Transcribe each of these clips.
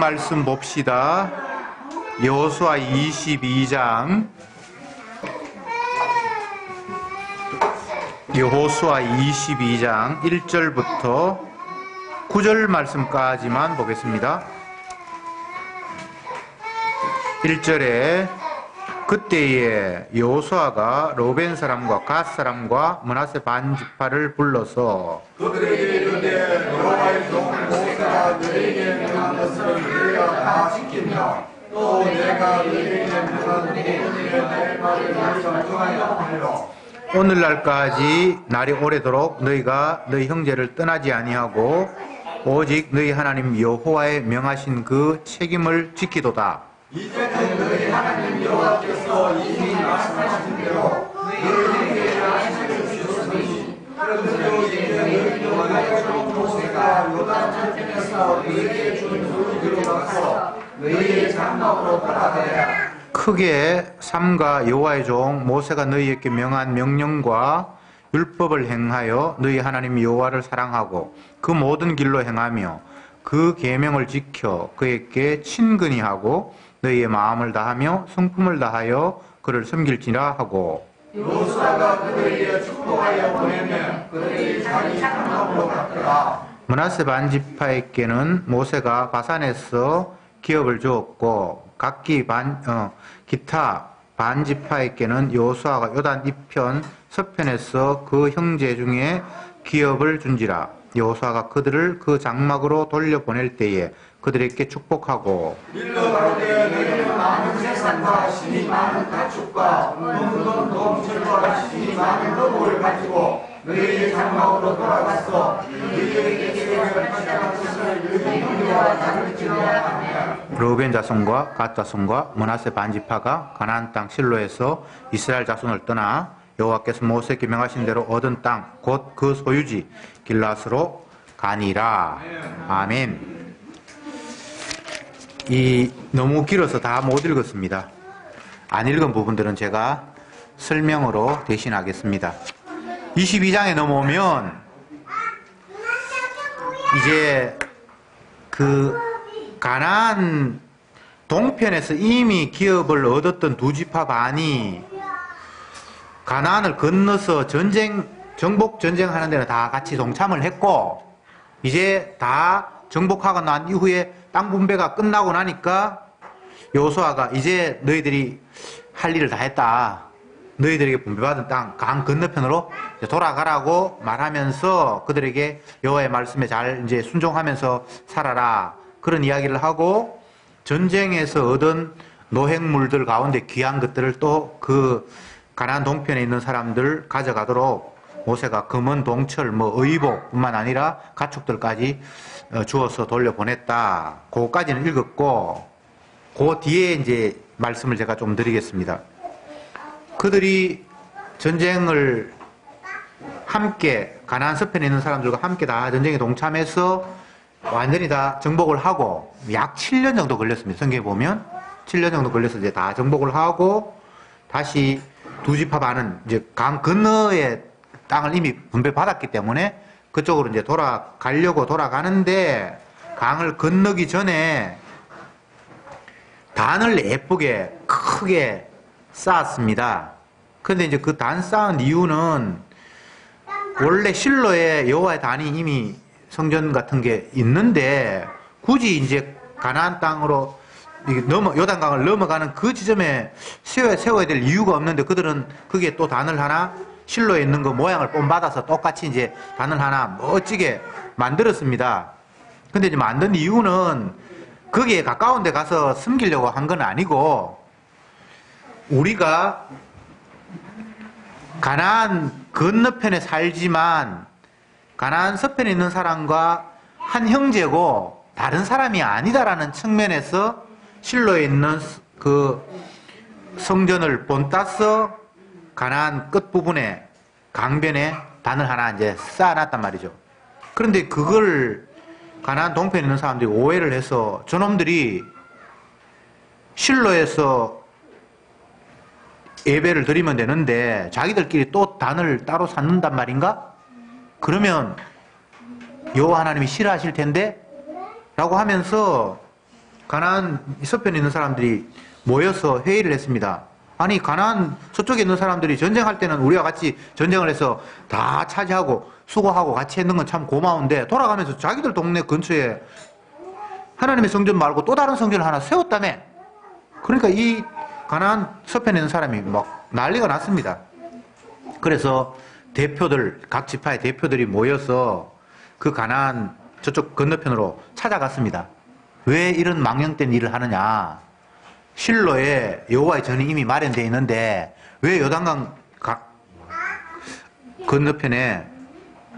말씀 봅시다. 여호수아 22장 1절부터 9절 말씀까지만 보겠습니다. 1절에 그때에 여호수아가 르벤 사람과 갓 사람과 므낫세 반 지파를 불러서 그들에게 이르되 여호와의 종 모세가 너에게 명한 것을 너희가 다 지키며 또 내가 너에게 명한 모든 내 말을 정정하여 하려. 오늘날까지 날이 오래도록 너희가 너희 형제를 떠나지 아니하고 오직 너희 하나님 여호와의 명하신 그 책임을 지키도다. 이제는 너희 하나님 여호와께서 이미 말씀하신 대로 너희 형제의 안식을 주셨으니 그런즉 이제 너희 여호와의 종 모세가 요단 저편에서 너희에게 준 그 길로 가서 너희의 장막으로 돌아가야. 크게 삼가 여호와의 종 모세가 너희에게 명한 명령과 율법을 행하여 너희 하나님 여호와를 사랑하고 그 모든 길로 행하며 그 계명을 지켜 그에게 친근히 하고 너희의 마음을 다하며 성품을 다하여 그를 섬길지라 하고 여호수아가 그들에게 축복하여 보내면 그들이 자기 장막으로 갔더라. 므낫세 반 지파에게는 모세가 바산에서 기업을 주었고 기타 반 지파에게는 여호수아가 요단 이편 서편에서 그 형제 중에 기업을 준지라. 여호수아가 그들을 그 장막으로 돌려보낼 때에 그들에게 축복하고 일러 가로되 너희는 많은 재산과 신이 많은 가축과 은금 동철과 신이 많은 거복을 가지고 너희의 장막으로 돌아가서 너희에게 제공할 것을 너희 형제와 나눌지라 하며. 르벤 자손과 갓 자손과 므낫세 반 지파가 가나안 땅 실로에서 이스라엘 자손을 떠나 여호와께서 모세에게 명하신 대로 얻은 땅 곧 그 소유지 길앗으로 가니라. 아멘. 너무 길어서 다 못 읽었습니다. 안 읽은 부분들은 제가 설명으로 대신하겠습니다. 22장에 넘어오면 이제 그 가나안 동편에서 이미 기업을 얻었던 두 지파 반이 가나안을 건너서 정복 전쟁하는 데는 다 같이 동참을 했고 이제 다 정복하고 난 이후에 땅 분배가 끝나고 나니까 여호수아가 이제 너희들이 할 일을 다 했다. 너희들에게 분배받은 땅 강 건너편으로 돌아가라고 말하면서 그들에게 여호와의 말씀에 잘 이제 순종하면서 살아라. 그런 이야기를 하고 전쟁에서 얻은 노획물들 가운데 귀한 것들을 또 그 가나안 동편에 있는 사람들 가져가도록 모세가 금은 동철 의복뿐만 아니라 가축들까지 주어서 돌려보냈다. 그거까지는 읽었고 그 뒤에 이제 말씀을 제가 좀 드리겠습니다. 그들이 전쟁을 함께 가나안 서편에 있는 사람들과 함께 다 전쟁에 동참해서 완전히 다 정복을 하고 약 7년 정도 걸렸습니다. 성경에 보면 7년 정도 걸려서 이제 다 정복을 하고 다시 두 지파 반은 이제 강 건너의 땅을 이미 분배받았기 때문에 그쪽으로 이제 돌아가려고 돌아가는데 강을 건너기 전에 단을 예쁘게 크게 쌓았습니다. 그런데 이제 그 단 쌓은 이유는 원래 실로에 여호와의 단이 이미 성전 같은 게 있는데 굳이 이제 가나안 땅으로 요단강을 넘어가는 그 지점에 세워야 될 이유가 없는데 그들은 그게 또 단을 하나 실로에 있는 그 모양을 본받아서 똑같이 이제 단을 하나 멋지게 만들었습니다. 근데 이제 만든 이유는 거기에 가까운 데 가서 숨기려고 한 건 아니고 우리가 가나안 건너편에 살지만 가나안 서편에 있는 사람과 한 형제고 다른 사람이 아니다라는 측면에서 실로에 있는 그 성전을 본따서 가나안 끝부분에 강변에 단을 하나 이제 쌓아놨단 말이죠. 그런데 그걸 가나안 동편에 있는 사람들이 오해를 해서 저놈들이 실로에서 예배를 드리면 되는데 자기들끼리 또 단을 따로 쌓는단 말인가? 그러면 여호와 하나님이 싫어하실 텐데? 라고 하면서 가나안 서편에 있는 사람들이 모여서 회의를 했습니다. 아니 가나안 서쪽에 있는 사람들이 전쟁할 때는 우리와 같이 전쟁을 해서 다 차지하고 수고하고 같이 했는 건 참 고마운데 돌아가면서 자기들 동네 근처에 하나님의 성전 말고 또 다른 성전을 하나 세웠다며. 그러니까 이 가나안 서편에 있는 사람이 막 난리가 났습니다. 그래서 대표들, 각 지파의 대표들이 모여서 그 가나안 저쪽 건너편으로 찾아갔습니다. 왜 이런 망령된 일을 하느냐. 실로에 여호와의 전이 이미 마련되어 있는데 왜 요단강 건너편에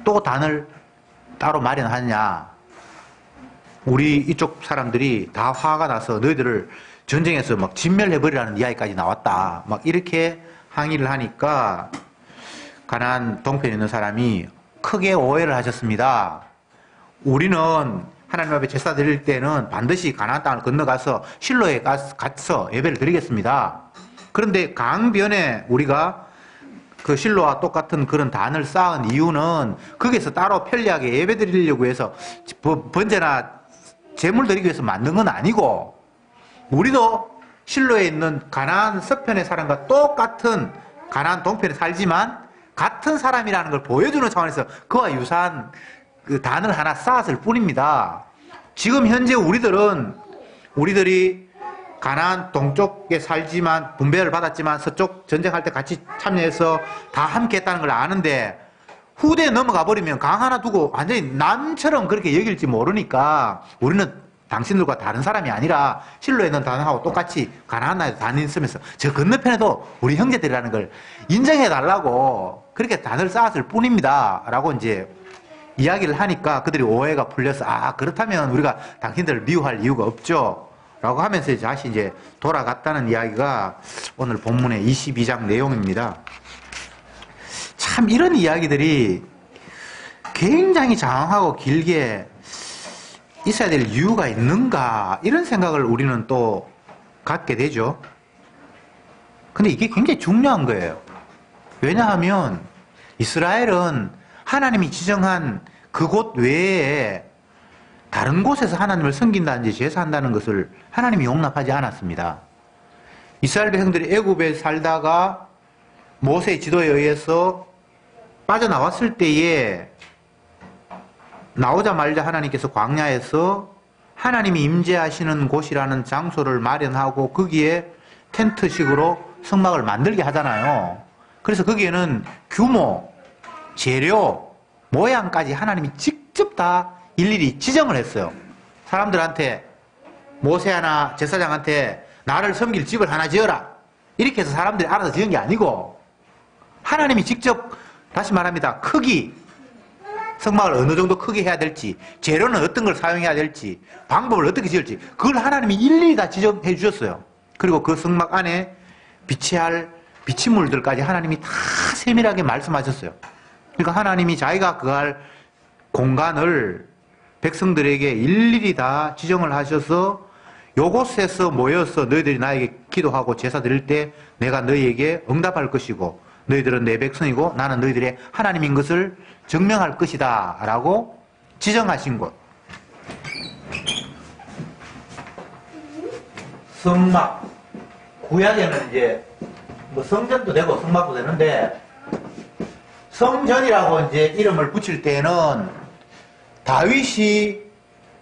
또 단을 따로 마련하느냐. 우리 이쪽 사람들이 다 화가 나서 너희들을 전쟁에서 막 진멸해버리라는 이야기까지 나왔다. 막 이렇게 항의를 하니까 가나안 동편에 있는 사람이 크게 오해를 하셨습니다. 우리는 하나님 앞에 제사 드릴 때는 반드시 가나안 땅을 건너가서 실로에 가서 예배를 드리겠습니다. 그런데 강변에 우리가 그 실로와 똑같은 그런 단을 쌓은 이유는 거기에서 따로 편리하게 예배 드리려고 해서 번제나 제물 드리기 위해서 만든 건 아니고 우리도 실로에 있는 가나안 서편의 사람과 똑같은 가나안 동편에 살지만 같은 사람이라는 걸 보여주는 차원에서 그와 유사한 그 단을 하나 쌓았을 뿐입니다. 지금 현재 우리들이 가나안 동쪽에 살지만 분배를 받았지만 서쪽 전쟁할 때 같이 참여해서 다 함께 했다는 걸 아는데 후대에 넘어가 버리면 강 하나 두고 완전히 남처럼 그렇게 여길지 모르니까 우리는 당신들과 다른 사람이 아니라 실로에 있는 단하고 똑같이 가나안 나라에 단이 있으면서 저 건너편에도 우리 형제들이라는 걸 인정해 달라고 그렇게 단을 쌓았을 뿐입니다. 라고 이제 이야기를 하니까 그들이 오해가 풀려서 그렇다면 우리가 당신들을 미워할 이유가 없죠. 라고 하면서 다시 이제 돌아갔다는 이야기가 오늘 본문의 22장 내용입니다. 참 이런 이야기들이 굉장히 장황하고 길게 있어야 될 이유가 있는가 이런 생각을 우리는 또 갖게 되죠. 근데 이게 굉장히 중요한 거예요. 왜냐하면 이스라엘은 하나님이 지정한 그곳 외에 다른 곳에서 하나님을 섬긴다든지 제사한다는 것을 하나님이 용납하지 않았습니다. 이스라엘 백성들이 애굽에 살다가 모세의 지도에 의해서 빠져나왔을 때에 나오자마자 하나님께서 광야에서 하나님이 임재하시는 곳이라는 장소를 마련하고 거기에 텐트식으로 성막을 만들게 하잖아요. 그래서 거기에는 규모, 재료, 모양까지 하나님이 직접 다 일일이 지정을 했어요. 사람들한테 모세나 제사장한테 나를 섬길 집을 하나 지어라. 이렇게 해서 사람들이 알아서 지은 게 아니고 하나님이 직접 다시 말합니다. 크기, 성막을 어느 정도 크게 해야 될지, 재료는 어떤 걸 사용해야 될지, 방법을 어떻게 지을지 그걸 하나님이 일일이 다 지정해 주셨어요. 그리고 그 성막 안에 비치해야 할 비치물들까지 하나님이 다 세밀하게 말씀하셨어요. 그러니까 하나님이 자기가 거할 공간을 백성들에게 일일이 다 지정을 하셔서 요곳에서 모여서 너희들이 나에게 기도하고 제사 드릴 때 내가 너희에게 응답할 것이고 너희들은 내 백성이고 나는 너희들의 하나님인 것을 증명할 것이다 라고 지정하신 곳. 성막. 구약에는 이제 뭐 성전도 되고 성막도 되는데 성전이라고 이제 이름을 붙일 때에는 다윗이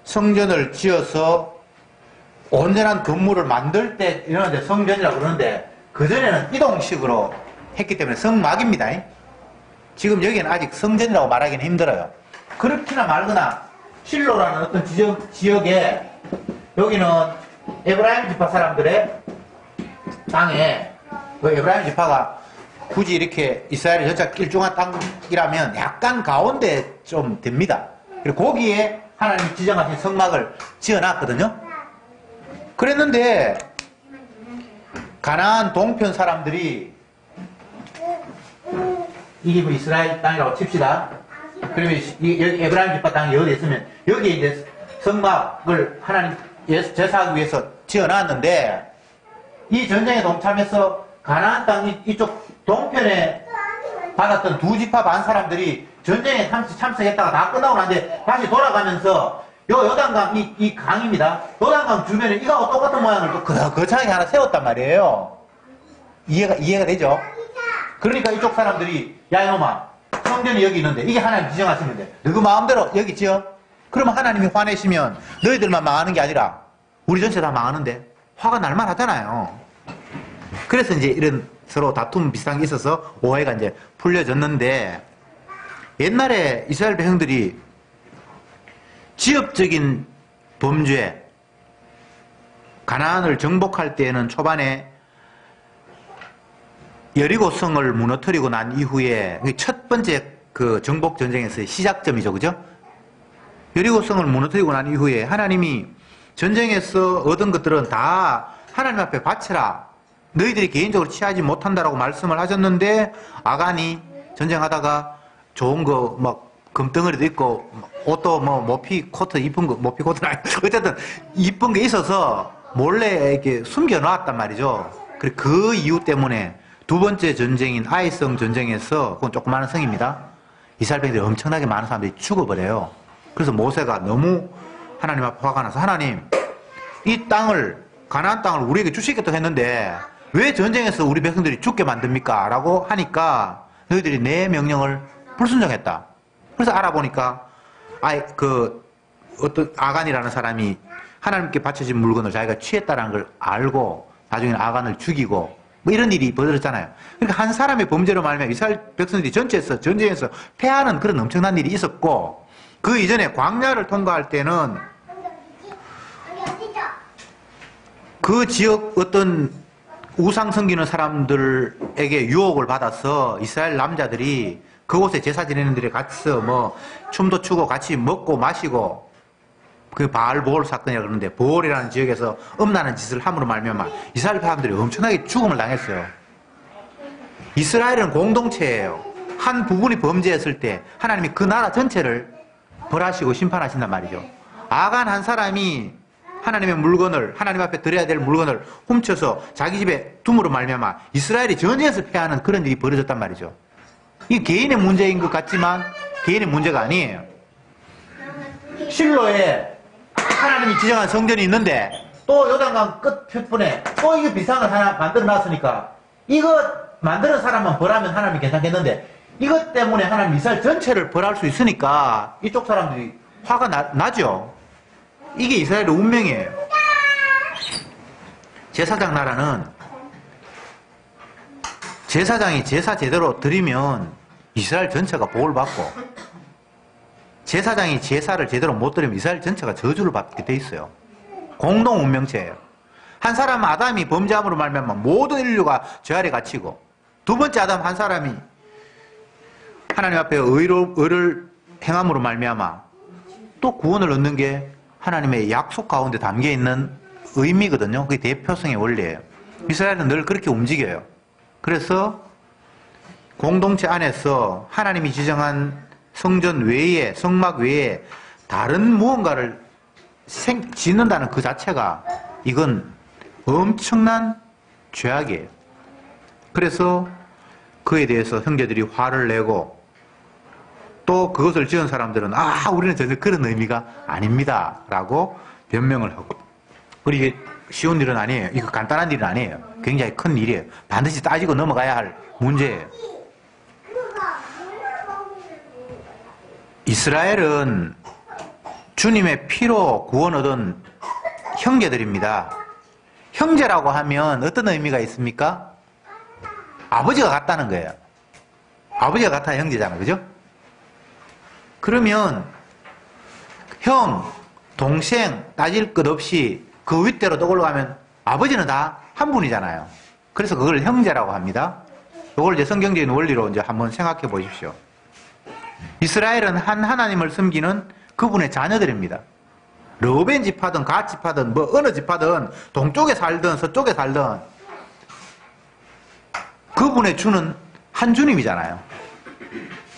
성전을 지어서 온전한 건물을 만들 때 이러는데 성전이라고 그러는데 그전에는 이동식으로 했기 때문에 성막입니다. 지금 여기는 아직 성전이라고 말하기는 힘들어요. 그렇기나 말거나 실로라는 어떤 지역에 여기는 에브라임 지파 사람들의 땅에 그 에브라임 지파가 굳이 이렇게 이스라엘이 저쪽 일종한 땅이라면 약간 가운데 좀 됩니다. 그리고 거기에 하나님이 지정하신 성막을 지어놨거든요. 그랬는데 가나안 동편 사람들이 이게 뭐 이스라엘 땅이라고 칩시다. 그러면 여기 에브라임 지파 땅이 여기 있으면 여기에 이제 성막을 하나님 제사하기 위해서 지어놨는데 이 전쟁에 동참해서 가나안 땅 이쪽 동편에 받았던 두 지파 반 사람들이 전쟁에 참석했다가 다 끝나고 난데 다시 돌아가면서 요단강, 이 강입니다. 요단강 주변에 이거하고 똑같은 모양을 또 거창하게 하나 세웠단 말이에요. 이해가 되죠? 그러니까 이쪽 사람들이, 야, 이놈아, 성전이 여기 있는데, 이게 하나님 지정하시는데, 너그 마음대로 여기 지어? 그러면 하나님이 화내시면 너희들만 망하는 게 아니라, 우리 전체 다 망하는데, 화가 날만 하잖아요. 그래서 이제 이런 서로 다툼 비슷한 게 있어서 오해가 이제 풀려졌는데, 옛날에 이스라엘 백성들이 지역적인 범죄, 가나안을 정복할 때에는 초반에 여리고성을 무너뜨리고 난 이후에 첫 번째 그 정복 전쟁에서의 시작점이죠, 그죠? 여리고성을 무너뜨리고 난 이후에 하나님이 전쟁에서 얻은 것들은 다 하나님 앞에 바쳐라. 너희들이 개인적으로 취하지 못한다라고 말씀을 하셨는데 아간이 전쟁하다가 좋은 거 막 금덩어리도 있고 옷도 뭐 모피 코트 이쁜 거 모피 코트는 아니 어쨌든 이쁜 게 있어서 몰래 이렇게 숨겨놓았단 말이죠. 그 이유 때문에 두 번째 전쟁인 아이성 전쟁에서 그건 조그마한 성입니다. 이스라엘 백성들이 엄청나게 많은 사람들이 죽어버려요. 그래서 모세가 너무 하나님 앞에 화가 나서 하나님 이 땅을 가나안 땅을 우리에게 주시겠다고 했는데 왜 전쟁에서 우리 백성들이 죽게 만듭니까? 라고 하니까 너희들이 내 명령을 불순종했다. 그래서 알아보니까 어떤 아간이라는 사람이 하나님께 바쳐진 물건을 자기가 취했다는 걸 알고 나중에는 아간을 죽이고 뭐 이런 일이 벌어졌잖아요. 그러니까 한 사람의 범죄로 말하면 이스라엘 백성들이 전쟁에서 패하는 그런 엄청난 일이 있었고 그 이전에 광야를 통과할 때는 그 지역 어떤 우상 섬기는 사람들에게 유혹을 받아서 이스라엘 남자들이 그곳에 제사 지내는 데에 같이서 뭐 춤도 추고 같이 먹고 마시고 그 바알보올 사건이라고 그러는데 보올이라는 지역에서 음란한 짓을 함으로 말미암아 이스라엘 사람들이 엄청나게 죽음을 당했어요. 이스라엘은 공동체예요. 한 부분이 범죄했을 때 하나님이 그 나라 전체를 벌하시고 심판하신단 말이죠. 아간 한 사람이 하나님의 물건을 하나님 앞에 드려야 될 물건을 훔쳐서 자기 집에 둠으로 말미암아 이스라엘이 전쟁에서 패하는 그런 일이 벌어졌단 말이죠. 이게 개인의 문제인 것 같지만 개인의 문제가 아니에요. 실로에 하나님이 지정한 성전이 있는데 또 요단강 끝 표분에 또 이거 비상을 하나 만들어 놨으니까 이거 만드는 사람만 벌하면 하나님이 괜찮겠는데 이것 때문에 하나님 이스라엘 전체를 벌할 수 있으니까 이쪽 사람들이 화가 나죠. 이게 이스라엘의 운명이에요. 제사장 나라는 제사장이 제사 제대로 드리면 이스라엘 전체가 복을 받고 제사장이 제사를 제대로 못 드리면 이스라엘 전체가 저주를 받게 돼 있어요. 공동 운명체예요. 한 사람 아담이 범죄함으로 말미암아 모든 인류가 죄 아래 갇히고 두 번째 아담 한 사람이 하나님 앞에 의를 행함으로 말미암아 또 구원을 얻는 게 하나님의 약속 가운데 담겨 있는 의미거든요. 그게 대표성의 원리예요. 이스라엘은 늘 그렇게 움직여요. 그래서 공동체 안에서 하나님이 지정한 성전 외에 성막 외에 다른 무언가를 짓는다는 그 자체가 이건 엄청난 죄악이에요. 그래서 그에 대해서 형제들이 화를 내고 또 그것을 지은 사람들은 우리는 전혀 그런 의미가 아닙니다 라고 변명을 하고 이게 쉬운 일은 아니에요. 이거 간단한 일은 아니에요. 굉장히 큰 일이에요. 반드시 따지고 넘어가야 할 문제예요. 이스라엘은 주님의 피로 구원 얻은 형제들입니다. 형제라고 하면 어떤 의미가 있습니까? 아버지가 같다는 거예요. 아버지가 같아야 형제잖아, 그죠? 그러면 형, 동생 따질 것 없이 그 윗대로 떠올라가면 아버지는 다 한 분이잖아요. 그래서 그걸 형제라고 합니다. 이걸 이제 성경적인 원리로 이제 한번 생각해 보십시오. 이스라엘은 한 하나님을 섬기는 그분의 자녀들입니다. 르우벤 지파든 갓 지파든 뭐 어느 지파든 동쪽에 살든 서쪽에 살든 그분의 주는 한 주님이잖아요.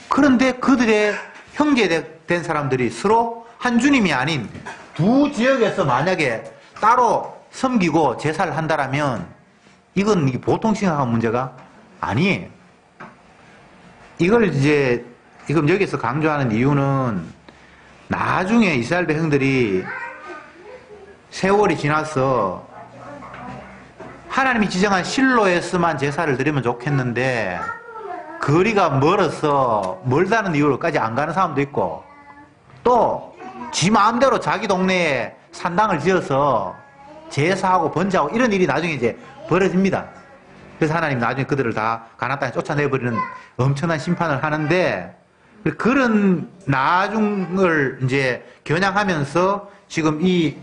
그런데 그들의 형제된 사람들이 서로 한 주님이 아닌 두 지역에서 만약에 따로 섬기고 제사를 한다라면 이건 보통 심각한 문제가 아니에요. 이걸 이제 지금 여기서 강조하는 이유는 나중에 이스라엘 백성들이 세월이 지나서 하나님이 지정한 실로에서만 제사를 드리면 좋겠는데 거리가 멀어서 멀다는 이유로까지 안 가는 사람도 있고 또 지 마음대로 자기 동네에 산당을 지어서 제사하고 번제하고 이런 일이 나중에 이제 벌어집니다. 그래서 하나님 나중에 그들을 다 가나안 땅에 쫓아내버리는 엄청난 심판을 하는데 그런 나중을 이제 겨냥하면서 지금 이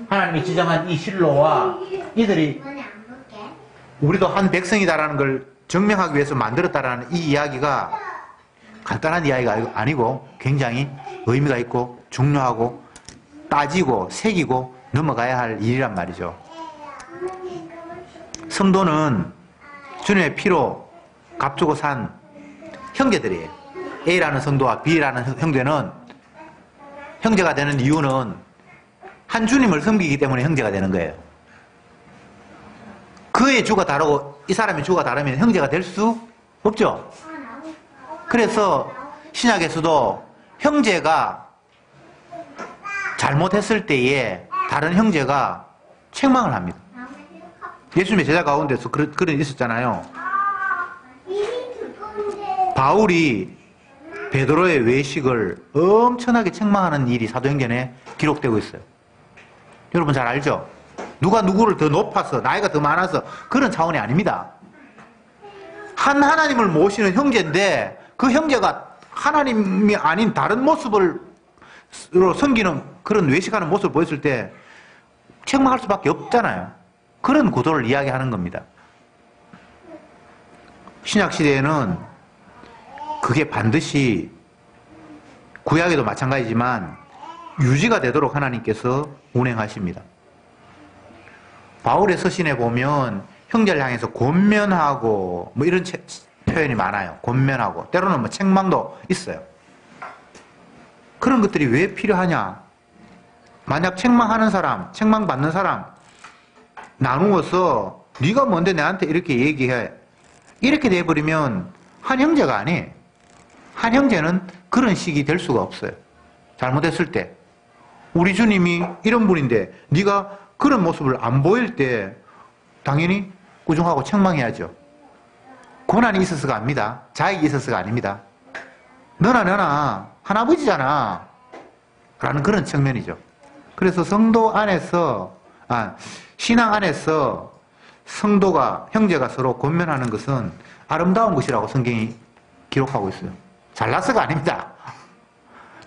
하나님이 지정한 이 실로와 이들이 우리도 한 백성이다라는 걸 증명하기 위해서 만들었다라는 이 이야기가 간단한 이야기가 아니고 굉장히 의미가 있고 중요하고 따지고 새기고 넘어가야 할 일이란 말이죠. 성도는 주님의 피로 값주고 산 형제들이에요. A라는 성도와 B라는 형제는 형제가 되는 이유는 한 주님을 섬기기 때문에 형제가 되는 거예요. 그의 주가 다르고 이 사람의 주가 다르면 형제가 될 수 없죠. 그래서 신약에서도 형제가 잘못했을 때에 다른 형제가 책망을 합니다. 예수님의 제자 가운데서 그런 일이 있었잖아요. 바울이 베드로의 외식을 엄청나게 책망하는 일이 사도행전에 기록되고 있어요. 여러분 잘 알죠? 누가 누구를 더 높아서 나이가 더 많아서 그런 차원이 아닙니다. 한 하나님을 모시는 형제인데 그 형제가 하나님이 아닌 다른 모습으로 섬기는 그런 외식하는 모습을 보였을 때 책망할 수밖에 없잖아요. 그런 구도를 이야기하는 겁니다. 신약시대에는 그게 반드시 구약에도 마찬가지지만 유지가 되도록 하나님께서 운행하십니다. 바울의 서신에 보면 형제를 향해서 권면하고 뭐 이런 표현이 많아요. 권면하고 때로는 뭐 책망도 있어요. 그런 것들이 왜 필요하냐? 만약 책망하는 사람, 책망받는 사람 나누어서 네가 뭔데 나한테 이렇게 얘기해. 이렇게 돼버리면 한 형제가 아니에요. 한 형제는 그런 식이 될 수가 없어요. 잘못했을 때. 우리 주님이 이런 분인데 네가 그런 모습을 안 보일 때 당연히 꾸중하고 책망해야죠. 고난이 있어서가 아닙니다. 자익이 있어서가 아닙니다. 너나 하나아버지잖아 라는 그런 측면이죠. 그래서 성도 안에서 신앙 안에서 성도가 형제가 서로 권면하는 것은 아름다운 것이라고 성경이 기록하고 있어요. 잘나서가 아닙니다.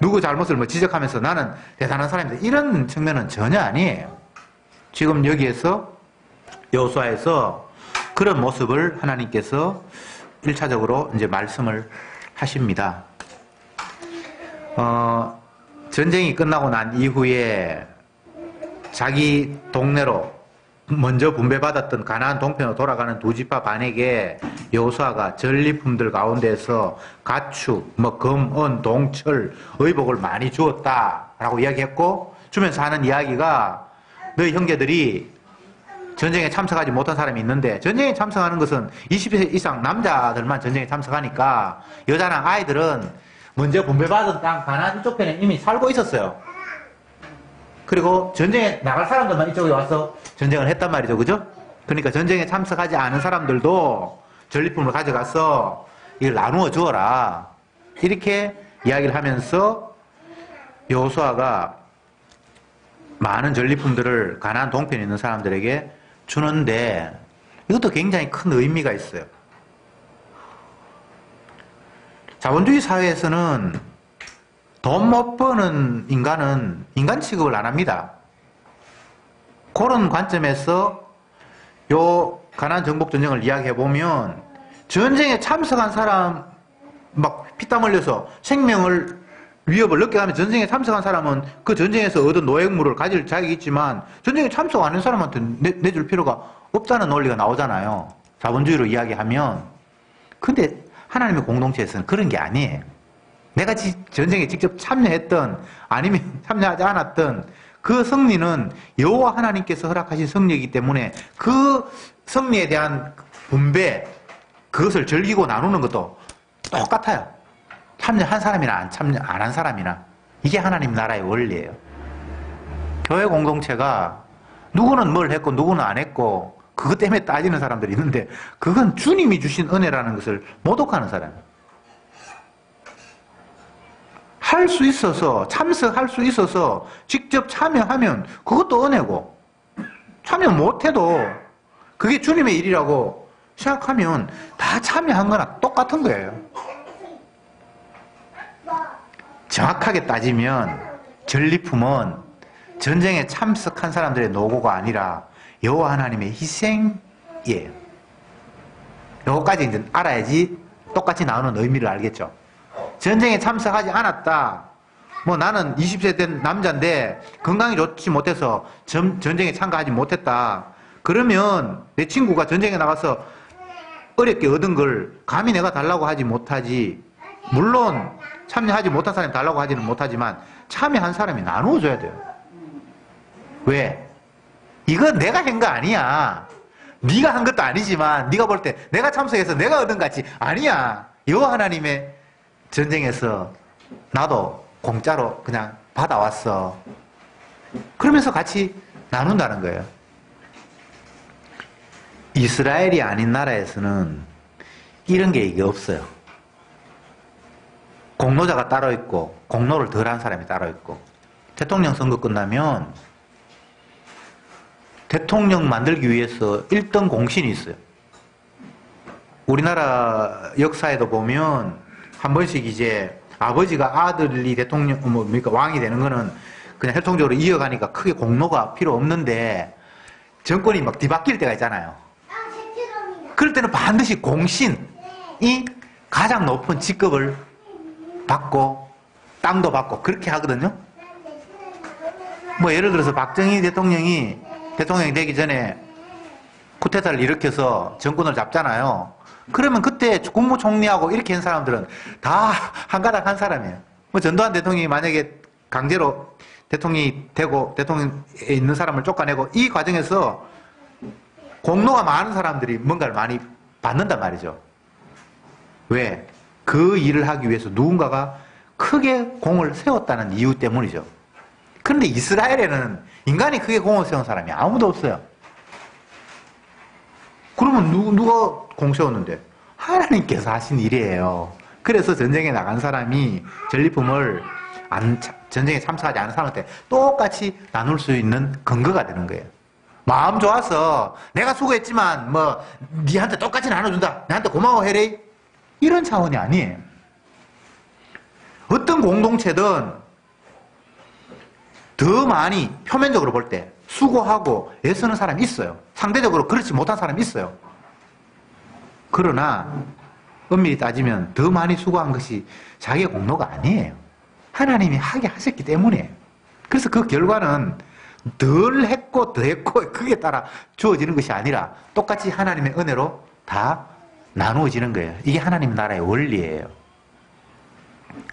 누구 잘못을 뭐 지적하면서 나는 대단한 사람이다 이런 측면은 전혀 아니에요. 지금 여기에서 여호수아에서 그런 모습을 하나님께서 1차적으로 이제 말씀을 하십니다. 전쟁이 끝나고 난 이후에 자기 동네로 먼저 분배받았던 가나안 동편으로 돌아가는 두 지파 반에게 여호수아가 전리품들 가운데서 가축, 금, 은, 동, 철, 의복을 많이 주었다라고 이야기했고 주면서 하는 이야기가 너희 형제들이 전쟁에 참석하지 못한 사람이 있는데 전쟁에 참석하는 것은 20세 이상 남자들만 전쟁에 참석하니까 여자나 아이들은 먼저 분배받은 땅 가나안 이쪽 편에 이미 살고 있었어요. 그리고 전쟁에 나갈 사람들만 이쪽에 와서 전쟁을 했단 말이죠. 그죠? 그러니까 전쟁에 참석하지 않은 사람들도 전리품을 가져가서 이걸 나누어 주어라. 이렇게 이야기를 하면서 여호수아가 많은 전리품들을 가나안 동편에 있는 사람들에게 주는데 이것도 굉장히 큰 의미가 있어요. 자본주의 사회에서는 돈 못 버는 인간은 인간 취급을 안 합니다. 그런 관점에서 요 가나안 정복 전쟁을 이야기해 보면 전쟁에 참석한 사람 막 피땀 흘려서 생명을 위협을 느껴 하면 전쟁에 참석한 사람은 그 전쟁에서 얻은 노획물을 가질 자격이 있지만 전쟁에 참석 안 한 사람한테 내줄 필요가 없다는 논리가 나오잖아요. 자본주의로 이야기하면. 근데 하나님의 공동체에서는 그런 게 아니에요. 내가 전쟁에 직접 참여했던 아니면 참여하지 않았던 그 승리는 여호와 하나님께서 허락하신 승리이기 때문에 그 승리에 대한 분배, 그것을 즐기고 나누는 것도 똑같아요. 참여한 사람이나 참여 안 한 사람이나. 이게 하나님 나라의 원리예요. 교회 공동체가 누구는 뭘 했고 누구는 안 했고 그것 때문에 따지는 사람들이 있는데 그건 주님이 주신 은혜라는 것을 모독하는 사람이에요. 할 수 있어서, 참석할 수 있어서 직접 참여하면 그것도 은혜고, 참여 못해도 그게 주님의 일이라고 생각하면 다 참여한 거나 똑같은 거예요. 정확하게 따지면 전리품은 전쟁에 참석한 사람들의 노고가 아니라 여호와 하나님의 희생이에요. 요거까지 이제 알아야지 똑같이 나오는 의미를 알겠죠. 전쟁에 참석하지 않았다. 뭐 나는 20세 된 남자인데 건강이 좋지 못해서 전쟁에 참가하지 못했다. 그러면 내 친구가 전쟁에 나가서 어렵게 얻은 걸 감히 내가 달라고 하지 못하지. 물론 참여하지 못한 사람이 달라고 하지는 못하지만 참여한 사람이 나누어줘야 돼요. 왜? 이건 내가 한 거 아니야. 네가 한 것도 아니지만 네가 볼 때 내가 참석해서 내가 얻은 같이 아니야. 여호와 하나님의 전쟁에서 나도 공짜로 그냥 받아왔어. 그러면서 같이 나눈다는 거예요. 이스라엘이 아닌 나라에서는 이런 게 이게 없어요. 공로자가 따로 있고 공로를 덜한 사람이 따로 있고 대통령 선거 끝나면 대통령 만들기 위해서 1등 공신이 있어요. 우리나라 역사에도 보면 한 번씩 이제 아버지가 아들이 대통령, 뭡니까, 왕이 되는 거는 그냥 혈통적으로 이어가니까 크게 공로가 필요 없는데 정권이 막 뒤바뀔 때가 있잖아요. 그럴 때는 반드시 공신이 가장 높은 직급을 받고 땅도 받고 그렇게 하거든요. 뭐 예를 들어서 박정희 대통령이 대통령이 되기 전에 쿠데타를 일으켜서 정권을 잡잖아요. 그러면 그때 국무총리하고 이렇게 한 사람들은 다 한 가닥 한 사람이에요. 뭐 전두환 대통령이 만약에 강제로 대통령이 되고 대통령에 있는 사람을 쫓아내고 이 과정에서 공로가 많은 사람들이 뭔가를 많이 받는단 말이죠. 왜? 그 일을 하기 위해서 누군가가 크게 공을 세웠다는 이유 때문이죠. 그런데 이스라엘에는 인간이 크게 공을 세운 사람이 아무도 없어요. 그러면 누가 공 세웠는데? 하나님께서 하신 일이에요. 그래서 전쟁에 나간 사람이 전리품을 전쟁에 참석하지 않은 사람한테 똑같이 나눌 수 있는 근거가 되는 거예요. 마음 좋아서 내가 수고했지만 뭐 니한테 똑같이 나눠준다. 나한테 고마워해래. 이런 차원이 아니에요. 어떤 공동체든 더 많이 표면적으로 볼 때 수고하고 애쓰는 사람이 있어요. 상대적으로 그렇지 못한 사람이 있어요. 그러나 엄밀히 따지면 더 많이 수고한 것이 자기의 공로가 아니에요. 하나님이 하게 하셨기 때문에. 그래서 그 결과는 덜 했고 더 했고 그게 따라 주어지는 것이 아니라 똑같이 하나님의 은혜로 다 나누어지는 거예요. 이게 하나님 나라의 원리예요.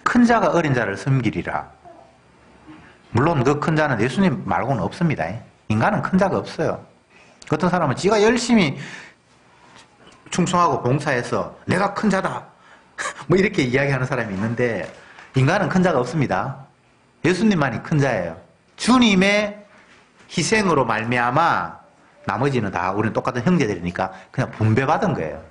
큰 자가 어린 자를 섬기리라. 물론 그 큰 자는 예수님 말고는 없습니다. 인간은 큰 자가 없어요. 어떤 사람은 지가 열심히 충성하고 봉사해서 내가 큰 자다 뭐 이렇게 이야기하는 사람이 있는데 인간은 큰 자가 없습니다. 예수님만이 큰 자예요. 주님의 희생으로 말미암아 나머지는 다 우리는 똑같은 형제들이니까 그냥 분배받은 거예요.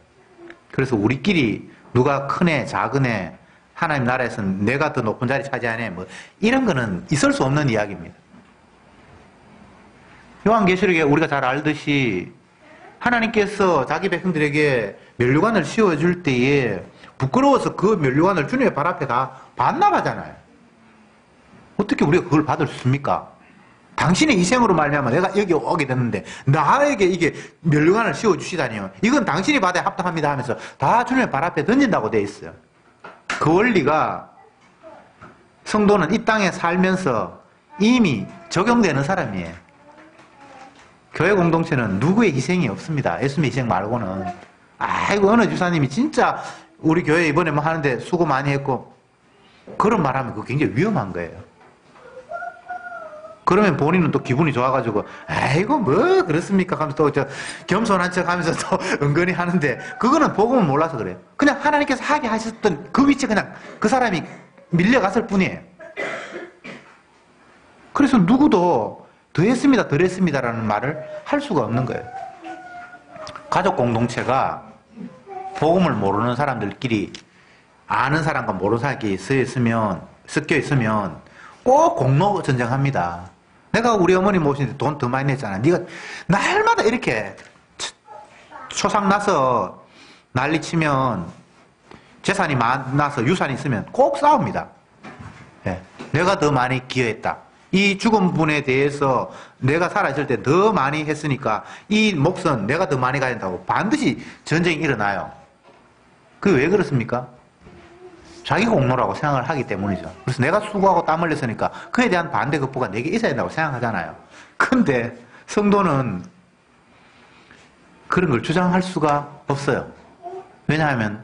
그래서 우리끼리 누가 큰 애 작은 애 하나님 나라에서는 내가 더 높은 자리 차지하네 뭐 이런 거는 있을 수 없는 이야기입니다. 요한계시록에 우리가 잘 알듯이 하나님께서 자기 백성들에게 면류관을 씌워줄 때에 부끄러워서 그 면류관을 주님의 발 앞에 다 반납하잖아요. 어떻게 우리가 그걸 받을 수 있습니까? 당신의 희생으로 말미암아 내가 여기 오게 됐는데 나에게 이게 면류관을 씌워주시다니요. 이건 당신이 받아야 합당합니다 하면서 다 주님의 발 앞에 던진다고 돼 있어요. 그 원리가 성도는 이 땅에 살면서 이미 적용되는 사람이에요. 교회 공동체는 누구의 희생이 없습니다. 예수님의 희생 말고는. 아이고 어느 주사님이 진짜 우리 교회 이번에 뭐 하는데 수고 많이 했고 그런 말하면 그거 굉장히 위험한 거예요. 그러면 본인은 또 기분이 좋아가지고 아이고 뭐 그렇습니까 하면서 또 저 겸손한 척 하면서 또 은근히 하는데 그거는 복음을 몰라서 그래요. 그냥 하나님께서 하게 하셨던 그 위치에 그냥 그 사람이 밀려갔을 뿐이에요. 그래서 누구도 더 했습니다, 덜 했습니다라는 말을 할 수가 없는 거예요. 가족 공동체가 복음을 모르는 사람들끼리 아는 사람과 모르는 사람끼리 섞여 있으면 꼭 공로 전쟁합니다. 내가 우리 어머니 모시는데 돈 더 많이 냈잖아. 네가 날마다 이렇게 초상 나서 난리 치면 재산이 많아서 유산이 있으면 꼭 싸웁니다. 예. 내가 더 많이 기여했다. 이 죽은 분에 대해서 내가 살아있을 때 더 많이 했으니까 이 몫은 내가 더 많이 가야 된다고 반드시 전쟁이 일어나요. 그게 왜 그렇습니까? 자기 공로라고 생각을 하기 때문이죠. 그래서 내가 수고하고 땀 흘렸으니까 그에 대한 반대 극부가 내게 있어야 된다고 생각하잖아요. 근데 성도는 그런 걸 주장할 수가 없어요. 왜냐하면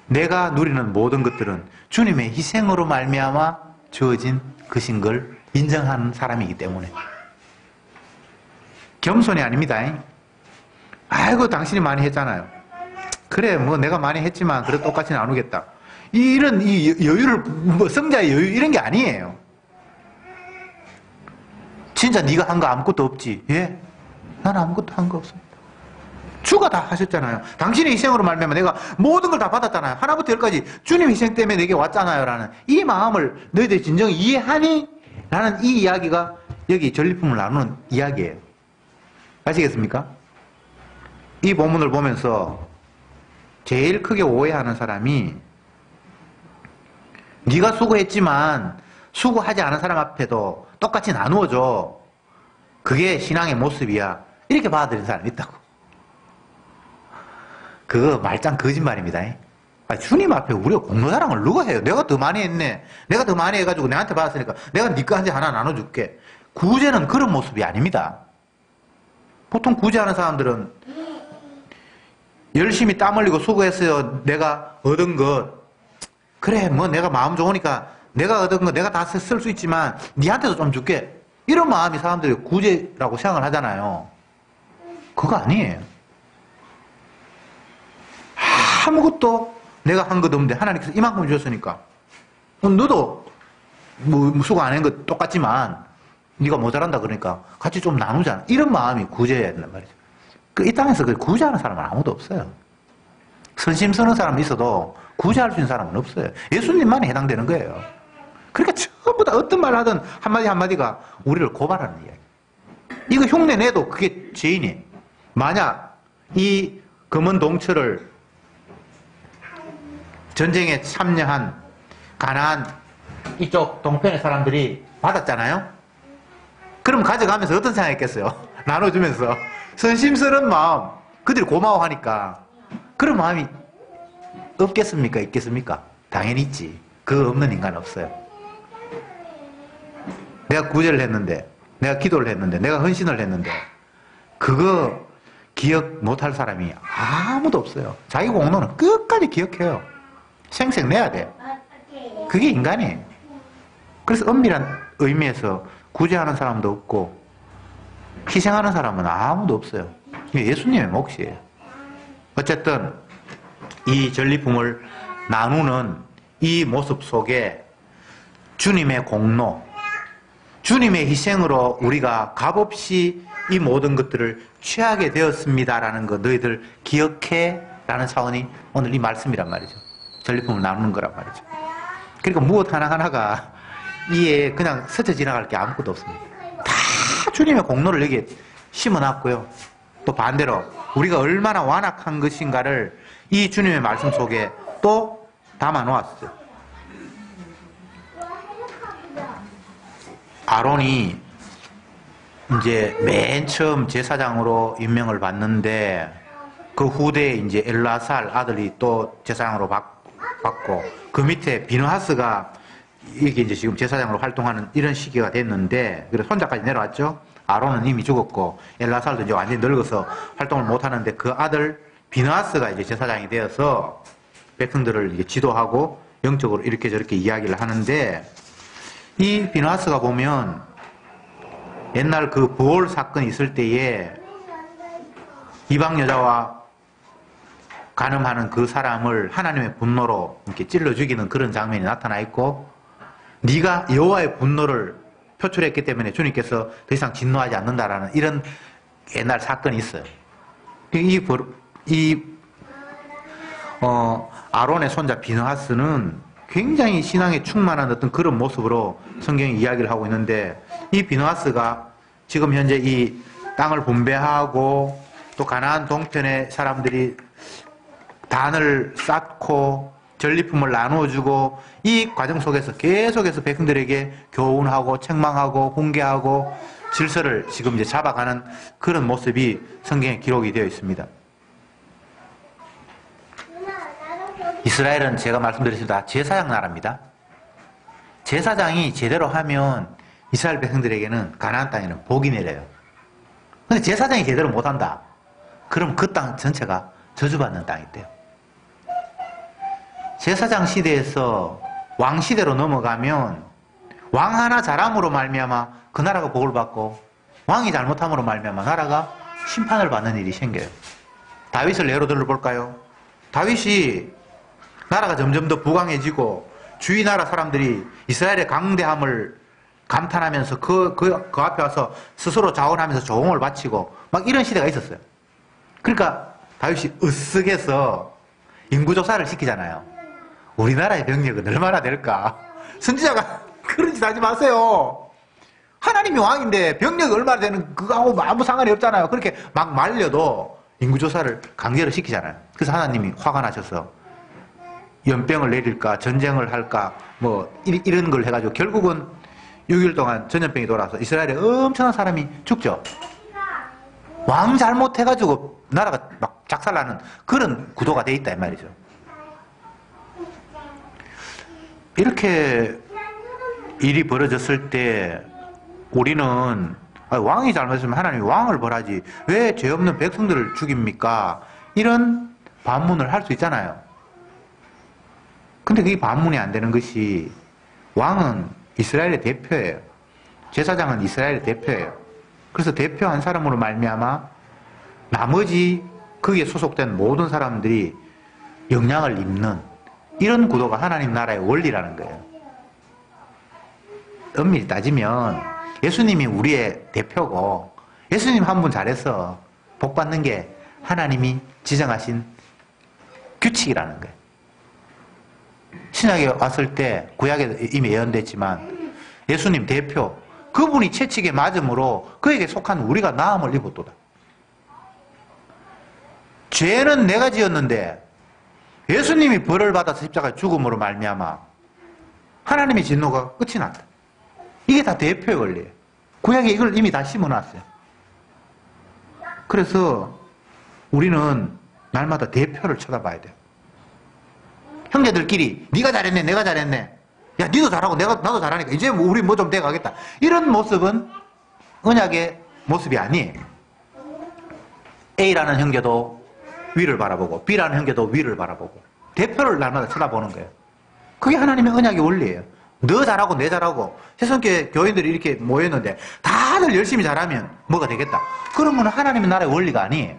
내가 누리는 모든 것들은 주님의 희생으로 말미암아 주어진 것인 걸 인정하는 사람이기 때문에. 겸손이 아닙니다. 아이고 당신이 많이 했잖아요. 그래 뭐 내가 많이 했지만 그래 똑같이 나누겠다. 이런 이 여유를 뭐 성자의 여유 이런 게 아니에요. 진짜 네가 한 거 아무것도 없지. 예? 난 아무것도 한 거 없습니다. 주가 다 하셨잖아요. 당신의 희생으로 말미암아 내가 모든 걸 다 받았잖아요. 하나부터 열까지 주님 희생 때문에 내게 왔잖아요. 라는 이 마음을 너희들이 진정 이해하니? 라는 이 이야기가 여기 전리품을 나누는 이야기예요. 아시겠습니까? 이 본문을 보면서 제일 크게 오해하는 사람이 네가 수고했지만 수고하지 않은 사람 앞에도 똑같이 나누어줘. 그게 신앙의 모습이야. 이렇게 받아들이는 사람이 있다고. 그거 말짱 거짓말입니다. 아니, 주님 앞에 우리가 공로자랑을 누가 해요? 내가 더 많이 했네. 내가 더 많이 해가지고 내한테 받았으니까 내가 네 거한테 하나 나눠줄게. 구제는 그런 모습이 아닙니다. 보통 구제하는 사람들은 열심히 땀 흘리고 수고했어요. 내가 얻은 것. 그래 뭐 내가 마음 좋으니까 내가 얻은 거 내가 다 쓸 수 있지만 니한테도 좀 줄게. 이런 마음이 사람들이 구제라고 생각을 하잖아요. 그거 아니에요. 아무것도 내가 한 것 없는데 하나님께서 이만큼 주셨으니까 너도 뭐 수고 안 한 거 똑같지만 네가 모자란다 그러니까 같이 좀 나누자. 이런 마음이 구제해야 된단 말이죠. 이 땅에서 구제하는 사람은 아무도 없어요. 선심 쓰는 사람은 있어도 구제할 수 있는 사람은 없어요. 예수님만이 해당되는 거예요. 그러니까 전부 다 어떤 말 하든 한마디 한마디가 우리를 고발하는 이야기. 이거 흉내 내도 그게 죄인이에요. 만약 이 검은 동철을 전쟁에 참여한 가나안 이쪽 동편의 사람들이 받았잖아요. 그럼 가져가면서 어떤 생각했겠어요? 나눠주면서 선심스러운 마음, 그들이 고마워하니까 그런 마음이 없겠습니까? 있겠습니까? 당연히 있지. 그거 없는 인간은 없어요. 내가 구제를 했는데, 내가 기도를 했는데, 내가 헌신을 했는데 그거 기억 못할 사람이 아무도 없어요. 자기 공로는 끝까지 기억해요. 생생 내야 돼. 그게 인간이에요. 그래서 엄밀한 의미에서 구제하는 사람도 없고 희생하는 사람은 아무도 없어요. 이게 예수님의 몫이에요. 어쨌든 이 전리품을 나누는 이 모습 속에 주님의 공로, 주님의 희생으로 우리가 값없이 이 모든 것들을 취하게 되었습니다라는 거 너희들 기억해 라는 차원이 오늘 이 말씀이란 말이죠. 전리품을 나누는 거란 말이죠. 그러니까 무엇 하나하나가 이에 그냥 스쳐 지나갈 게 아무것도 없습니다. 다 주님의 공로를 여기에 심어놨고요. 또 반대로 우리가 얼마나 완악한 것인가를 이 주님의 말씀 속에 또 담아놓았어요. 아론이 이제 맨 처음 제사장으로 임명을 받는데 그 후대에 이제 엘라살 아들이 또 제사장으로 받고 그 밑에 비느하스가 이게 이제 지금 제사장으로 활동하는 이런 시기가 됐는데 그래서 손자까지 내려왔죠. 아론은 이미 죽었고 엘라살도 이제 완전히 늙어서 활동을 못 하는데 그 아들 비느하스가 이제 제사장이 되어서 백성들을 이제 지도하고 영적으로 이렇게 저렇게 이야기를 하는데 이 비느하스가 보면 옛날 그 부올 사건이 있을 때에 이방 여자와 간음하는 그 사람을 하나님의 분노로 이렇게 찔러 죽이는 그런 장면이 나타나 있고 네가 여호와의 분노를 표출했기 때문에 주님께서 더 이상 진노하지 않는다라는 이런 옛날 사건이 있어요. 아론의 손자 비느하스는 굉장히 신앙에 충만한 어떤 그런 모습으로 성경이 이야기를 하고 있는데, 이 비느하스가 지금 현재 이 땅을 분배하고 또 가나안 동편의 사람들이 단을 쌓고 전리품을 나누어주고 이 과정 속에서 계속해서 백성들에게 교훈하고 책망하고 훈계하고 질서를 지금 이제 잡아가는 그런 모습이 성경에 기록이 되어 있습니다. 이스라엘은 제가 말씀드렸습니다. 제사장 나라입니다. 제사장이 제대로 하면 이스라엘 백성들에게는 가나안 땅에는 복이 내려요. 근데 제사장이 제대로 못한다. 그럼 그 땅 전체가 저주받는 땅이 돼요. 제사장 시대에서 왕 시대로 넘어가면 왕 하나 잘함으로 말미암아 그 나라가 복을 받고, 왕이 잘못함으로 말미암아 나라가 심판을 받는 일이 생겨요. 다윗을 예로 들어볼까요? 다윗이 나라가 점점 더 부강해지고 주위 나라 사람들이 이스라엘의 강대함을 감탄하면서 그 앞에 와서 스스로 자원하면서 조공을 바치고 막 이런 시대가 있었어요. 그러니까 다윗이 으쓱해서 인구조사를 시키잖아요. 우리나라의 병력은 얼마나 될까? 선지자가 그런 짓 하지 마세요. 하나님이 왕인데 병력이 얼마나 되는 그거하고 아무 상관이 없잖아요. 그렇게 막 말려도 인구조사를 강제로 시키잖아요. 그래서 하나님이 화가 나셔서 연병을 내릴까 전쟁을 할까 뭐 이런 걸 해가지고 결국은 6일 동안 전염병이 돌아서 이스라엘에 엄청난 사람이 죽죠. 왕 잘못해가지고 나라가 막 작살나는 그런 구도가 돼 있다 이 말이죠. 이렇게 일이 벌어졌을 때 우리는 왕이 잘못했으면 하나님이 왕을 벌하지 왜 죄 없는 백성들을 죽입니까? 이런 반문을 할 수 있잖아요. 근데 그게 반문이 안 되는 것이, 왕은 이스라엘의 대표예요. 제사장은 이스라엘의 대표예요. 그래서 대표 한 사람으로 말미암아 나머지 거기에 소속된 모든 사람들이 영향을 입는 이런 구도가 하나님 나라의 원리라는 거예요. 엄밀히 따지면 예수님이 우리의 대표고, 예수님 한 분 잘해서 복 받는 게 하나님이 지정하신 규칙이라는 거예요. 신약에 왔을 때 구약에 이미 예언됐지만 예수님 대표, 그분이 채찍에 맞음으로 그에게 속한 우리가 나음을 입었도다. 죄는 내가 지었는데 예수님이 벌을 받아서 십자가에 죽음으로 말미암아 하나님의 진노가 끝이 났다. 이게 다 대표의 원리예요. 구약에 이걸 이미 다 심어놨어요. 그래서 우리는 날마다 대표를 쳐다봐야 돼요. 형제들끼리 네가 잘했네 내가 잘했네, 야 니도 잘하고 나도 잘하니까 이제 우리 뭐 좀 돼가겠다, 이런 모습은 언약의 모습이 아니에요. A라는 형제도 위를 바라보고 B라는 형제도 위를 바라보고 대표를 날마다 쳐다보는 거예요. 그게 하나님의 언약의 원리예요. 너 잘하고 내 잘하고 새성교회 교인들이 이렇게 모였는데 다들 열심히 잘하면 뭐가 되겠다, 그런 건 하나님의 나라의 원리가 아니에요.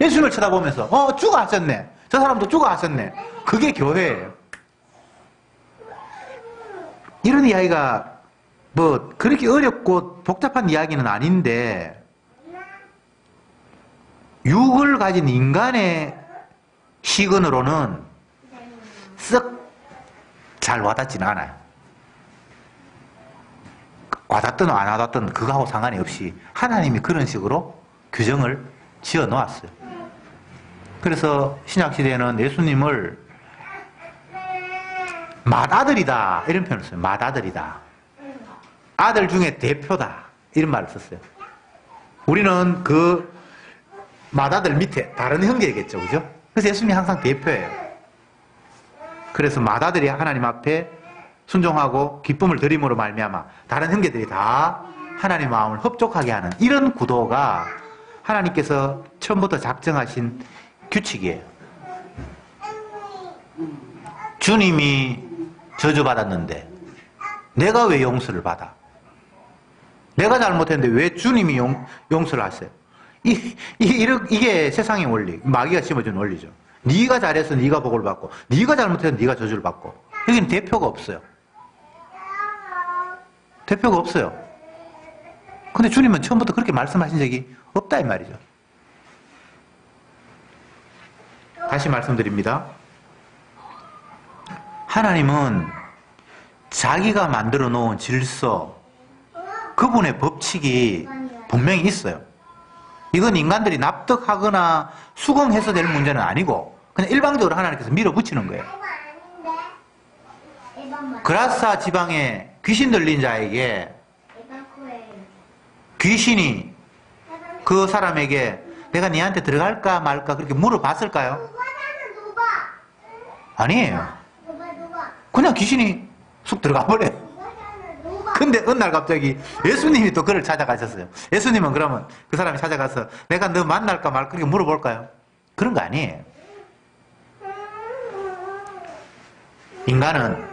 예수님을 쳐다보면서 주가 하셨네, 저 사람도 주가 하셨네, 그게 교회예요. 이런 이야기가 뭐 그렇게 어렵고 복잡한 이야기는 아닌데 육을 가진 인간의 시근으로는 썩 잘 와닿지는 않아요. 와닿든 안 와닿든 그거하고 상관이 없이 하나님이 그런 식으로 규정을 지어 놓았어요. 그래서 신약시대에는 예수님을 맏아들이다 이런 표현을 써요. 맏아들이다, 아들 중에 대표다, 이런 말을 썼어요. 우리는 그 맏아들 밑에 다른 형제겠죠, 그죠? 그래서 예수님이 항상 대표예요. 그래서 맏아들이 하나님 앞에 순종하고 기쁨을 드림으로 말미암아 다른 형제들이 다 하나님 마음을 흡족하게 하는 이런 구도가 하나님께서 처음부터 작정하신 규칙이에요. 주님이 저주받았는데 내가 왜 용서를 받아? 내가 잘못했는데 왜 주님이 용서를 하세요? 이게 세상의 원리, 마귀가 심어준 원리죠. 네가 잘해서 네가 복을 받고 네가 잘못해서 네가 저주를 받고, 여기는 대표가 없어요. 대표가 없어요. 근데 주님은 처음부터 그렇게 말씀하신 적이 없다 이 말이죠. 다시 말씀드립니다. 하나님은 자기가 만들어 놓은 질서, 그분의 법칙이 분명히 있어요. 이건 인간들이 납득하거나 수긍해서 될 문제는 아니고 그냥 일방적으로 하나님께서 밀어붙이는 거예요. 그라사 지방에 귀신 들린 자에게 귀신이 그 사람에게 내가 니한테 들어갈까 말까 그렇게 물어봤을까요? 아니에요. 그냥 귀신이 쑥 들어가 버려요. 근데 어느 날 갑자기 예수님이 또 그를 찾아가셨어요. 예수님은 그러면 그 사람이 찾아가서 내가 너 만날까 말까 그렇게 물어볼까요? 그런 거 아니에요. 인간은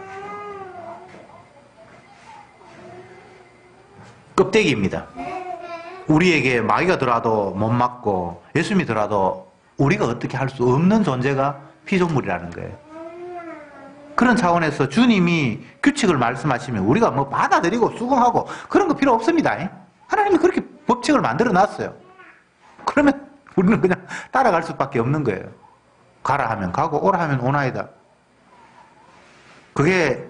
껍데기입니다. 우리에게 마귀가 들어와도 못 맞고 예수님이 들어와도 우리가 어떻게 할 수 없는 존재가 피조물이라는 거예요. 그런 차원에서 주님이 규칙을 말씀하시면 우리가 뭐 받아들이고 수긍하고 그런 거 필요 없습니다. 하나님이 그렇게 법칙을 만들어 놨어요. 그러면 우리는 그냥 따라갈 수밖에 없는 거예요. 가라 하면 가고 오라 하면 오나이다. 그게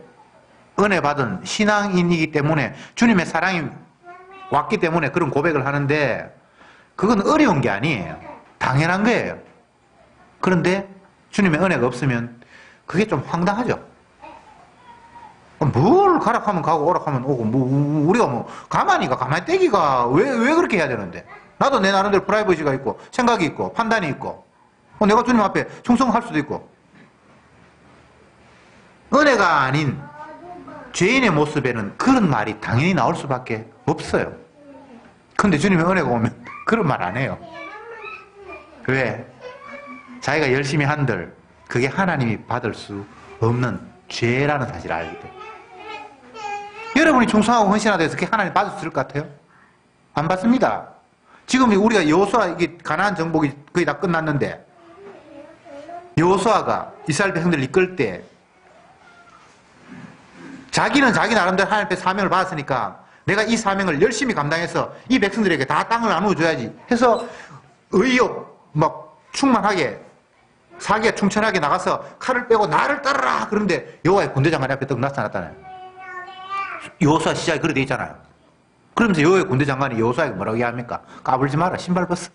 은혜 받은 신앙인이기 때문에 주님의 사랑이 왔기 때문에 그런 고백을 하는데 그건 어려운 게 아니에요. 당연한 거예요. 그런데 주님의 은혜가 없으면 그게 좀 황당하죠. 뭘 가락하면 가고 오락하면 오고 뭐 우리가 뭐 가만히 떼기가 왜 그렇게 해야 되는데 나도 내 나름대로 프라이버시가 있고 생각이 있고 판단이 있고 내가 주님 앞에 충성할 수도 있고 은혜가 아닌 죄인의 모습에는 그런 말이 당연히 나올 수밖에 없어요. 근데 주님의 은혜가 오면 그런 말 안 해요. 왜? 자기가 열심히 한들 그게 하나님이 받을 수 없는 죄라는 사실을 알기 때문에. 여러분이 충성하고 헌신하다 해서 그게 하나님 받을 수 있을 것 같아요? 안 받습니다. 지금 우리가 여호수아 이게 가나안 정복이 거의 다 끝났는데 여호수아가 이스라엘 백성들을 이끌 때 자기는 자기 나름대로 하나님 앞에 사명을 받았으니까 내가 이 사명을 열심히 감당해서 이 백성들에게 다 땅을 나누어줘야지 해서 의욕 막 충만하게 사기가 충천하게 나가서 칼을 빼고 나를 따르라 그런데 여호와의 군대장관이 앞에 딱 나타났잖아요. 여호수아 시작이 그렇게 돼 있잖아요. 그러면서 여호와의 군대장관이 여호수아에게 뭐라고 얘기합니까? 까불지 마라 신발 벗어.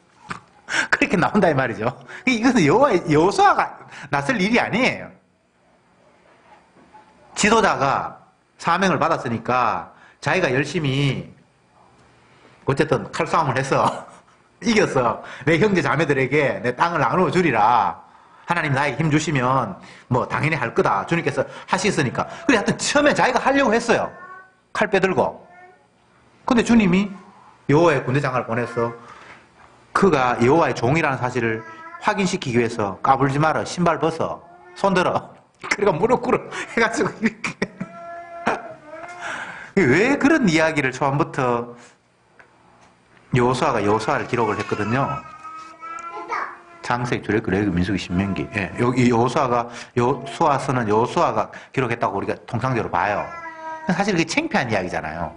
그렇게 나온다 이 말이죠. 이것은 여호수아가 나설 일이 아니에요. 지도자가 사명을 받았으니까 자기가 열심히 어쨌든 칼싸움을 해서 이겨서 내 형제 자매들에게 내 땅을 나누어 주리라. 하나님 나에게 힘 주시면 뭐 당연히 할 거다. 주님께서 하시겠으니까. 그래 하여튼 처음에 자기가 하려고 했어요. 칼 빼들고. 근데 주님이 여호와의 군대장관을 보내서 그가 여호와의 종이라는 사실을 확인시키기 위해서 까불지 마라. 신발 벗어. 손 들어. 그러니까 무릎 꿇어. 해가지고 이렇게. 왜 그런 이야기를 처음부터 여호수아가 여호수아를 기록을 했거든요. 창세기, 출애굽기, 레위기, 민수기, 신명기. 예, 여기 여호수아서는 여호수아가 기록했다고 우리가 통상적으로 봐요. 사실 그게 창피한 이야기잖아요.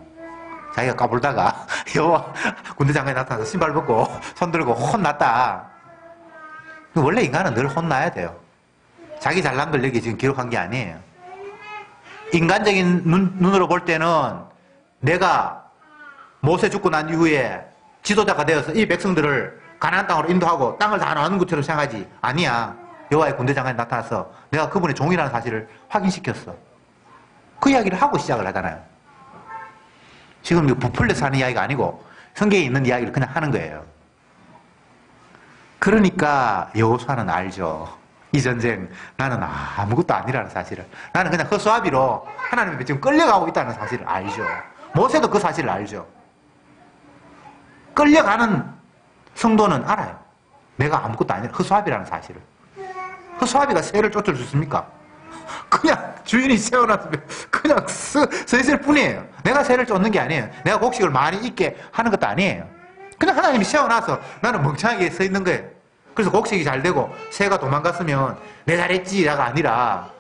자기가 까불다가 여호와 군대장관이 나타나서 신발 벗고 손 들고 혼났다. 원래 인간은 늘 혼나야 돼요. 자기 잘난 걸 여기 지금 기록한 게 아니에요. 인간적인 눈으로 볼 때는 내가 모세 죽고 난 이후에 지도자가 되어서 이 백성들을 가나안 땅으로 인도하고 땅을 다 나누는 것처럼 생각하지. 아니야. 여호와의 군대장관이 나타나서 내가 그분의 종이라는 사실을 확인시켰어. 그 이야기를 하고 시작을 하잖아요. 지금 부풀려서 하는 이야기가 아니고 성경에 있는 이야기를 그냥 하는 거예요. 그러니까 여호수아는 알죠. 이 전쟁 나는 아무것도 아니라는 사실을. 나는 그냥 허수아비로 하나님 앞에 지금 끌려가고 있다는 사실을 알죠. 모세도 그 사실을 알죠. 끌려가는 성도는 알아요. 내가 아무것도 아니라 허수아비라는 사실을. 허수아비가 새를 쫓을 수 있습니까? 그냥 주인이 세워놨으면 그냥 서 있을 뿐이에요. 내가 새를 쫓는 게 아니에요. 내가 곡식을 많이 있게 하는 것도 아니에요. 그냥 하나님이 세워놔서 나는 멍청하게 서 있는 거예요. 그래서 곡식이 잘 되고 새가 도망갔으면 내 잘했지가 아니라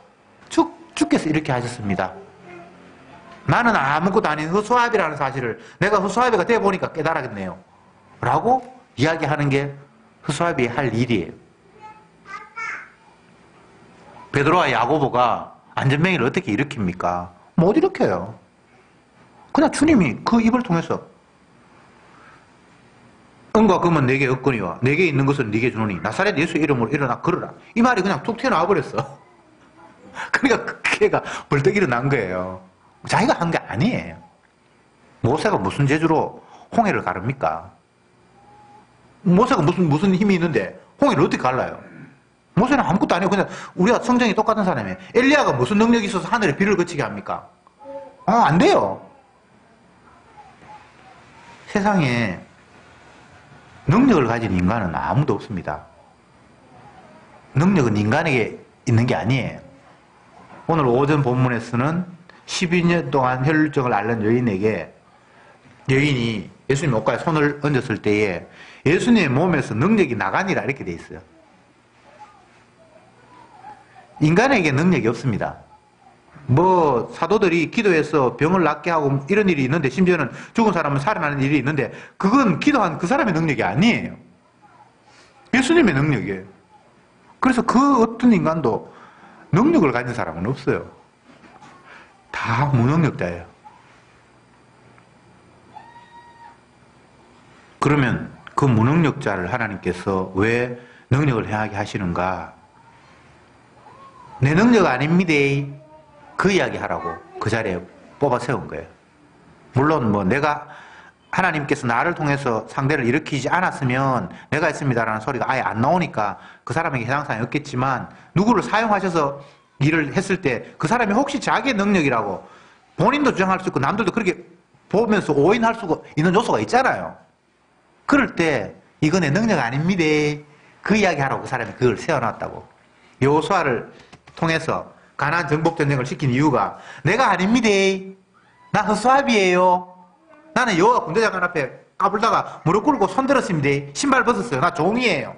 주께서 이렇게 하셨습니다. 나는 아무것도 아닌 허수아비라는 사실을 내가 허수아비가 돼보니까 깨달았겠네요. 라고 이야기하는 게 허수아비의 할 일이에요. 베드로와 야고보가 안전뱅이를 어떻게 일으킵니까? 못 일으켜요. 그냥 주님이 그 입을 통해서 은과 금은 내게 없거니와 내게 있는 것은 네게 주노니 나사렛 예수 이름으로 일어나 걸으라. 이 말이 그냥 툭 튀어나와 버렸어. 그러니까 그 걔가 벌떡 일어난 거예요. 자기가 한 게 아니에요. 모세가 무슨 재주로 홍해를 가릅니까? 모세가 무슨 힘이 있는데 홍해를 어떻게 갈라요? 모세는 아무것도 아니에요. 그냥 우리가 성정이 똑같은 사람이에요. 엘리야가 무슨 능력이 있어서 하늘에 비를 그치게 합니까? 안 돼요. 세상에 능력을 가진 인간은 아무도 없습니다. 능력은 인간에게 있는 게 아니에요. 오늘 오전 본문에서는 12년 동안 혈루증을 앓는 여인에게 여인이 예수님 옷가에 손을 얹었을 때에 예수님의 몸에서 능력이 나가니라 이렇게 돼 있어요. 인간에게 능력이 없습니다. 사도들이 기도해서 병을 낫게 하고 이런 일이 있는데 심지어는 죽은 사람은 살아나는 일이 있는데 그건 기도한 그 사람의 능력이 아니에요. 예수님의 능력이에요. 그래서 그 어떤 인간도 능력을 가진 사람은 없어요. 다 무능력자예요. 그러면 그 무능력자를 하나님께서 왜 능력을 행하게 하시는가? 내 능력 아닙니다. 그 이야기 하라고 그 자리에 뽑아 세운 거예요. 물론 내가 하나님께서 나를 통해서 상대를 일으키지 않았으면 내가 했습니다라는 소리가 아예 안 나오니까 그 사람에게 해당사항이 없겠지만 누구를 사용하셔서 일을 했을 때 그 사람이 혹시 자기의 능력이라고 본인도 주장할 수 있고 남들도 그렇게 보면서 오인할 수 있는 요소가 있잖아요. 그럴 때 이건 내 능력 아닙니다. 그 이야기 하라고 그 사람이 그걸 세워놨다고. 여호수아를 통해서 가나안 정복 전쟁을 시킨 이유가 내가 아닙니다. 나 허수아비예요. 나는 여호와 군대장관 앞에 까불다가 무릎 꿇고 손 들었습니다. 신발 벗었어요. 나 종이에요.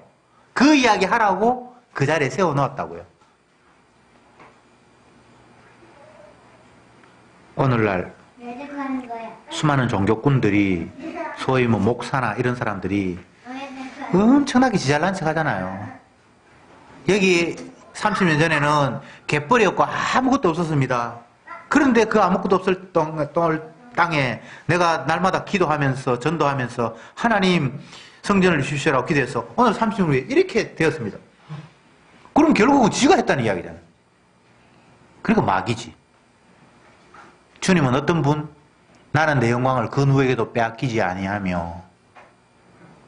그 이야기 하라고 그 자리에 세워놓았다고요. 오늘날 수많은 종교꾼들이 소위 목사나 이런 사람들이 엄청나게 지잘난 척 하잖아요. 여기 30년 전에는 갯벌이었고 아무것도 없었습니다. 그런데 그 아무것도 없을 땅에 내가 날마다 기도하면서 전도하면서 하나님 성전을 주시라고 기도해서 오늘 30년 후에 이렇게 되었습니다. 그럼 결국은 지가 했다는 이야기잖아요. 그러니까 마귀지. 주님은 어떤 분? 나는 내 영광을 그 누구에게도 빼앗기지 아니하며